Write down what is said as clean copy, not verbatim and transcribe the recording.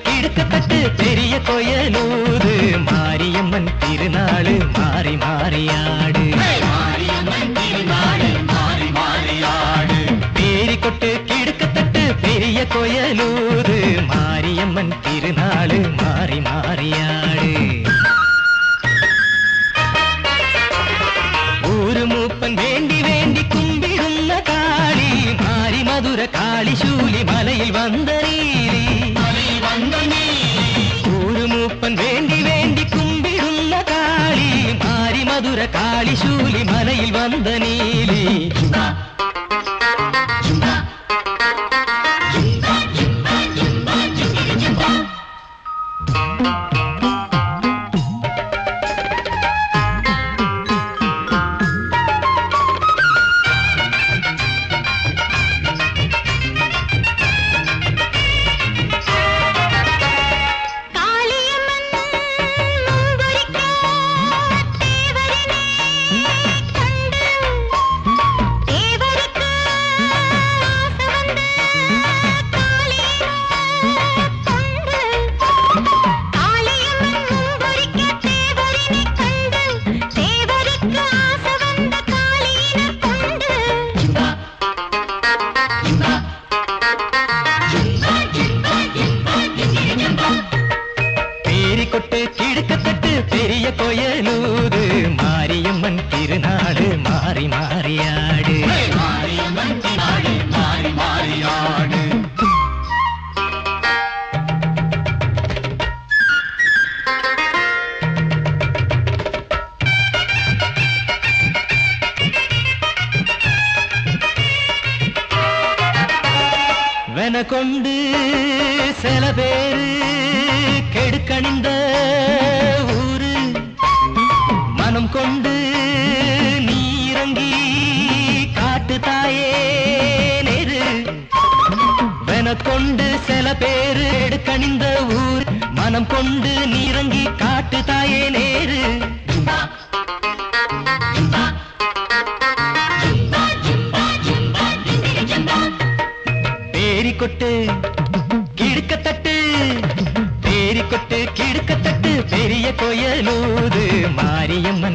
கிடுக்கத்தட்டு பெரிய கோயலூது மாரியம்மன் திருநாளு மாறி மாறியாடு பேரி கொட்டு கிடுக்கத்தட்டு பெரிய கோயலூது மாரியம்மன் திருநாளு மாறி மாறியாடு ஊரு மூப்பன் வேண்டி வேண்டி கும்பிடுന്ന காளி மாறி மதுர காளி சூலி மலையில் வந்த நீலி ஊரு மூப்பன் வேண்டி வேண்டி கும்பிடுന്ന காளி மாறி மதுர காளி சூலி மலையில் வந்த நீலி கிடுக்கத்தட்டு பெரிய கோயலூது மாரியம்மன் திருநாடு மாறி மாறியாடு மாறி மாறியாடு வென கொண்டு சில பேரு கெடுக்கணிந்த ஊரு மனம் கொண்டு நீரங்கி காட்டு தாயே நேரு வென கொண்டு சில பேரு எடுக்கணிந்த ஊர் மனம் கொண்டு நீரங்கி காட்டு தாயே நேரு பேரி கொட்டு கிடுக்கத்தட்டு பேரி கொட்டு கிடுக்கத்தட்டு பெரிய கோயலூது மாரியம்மன்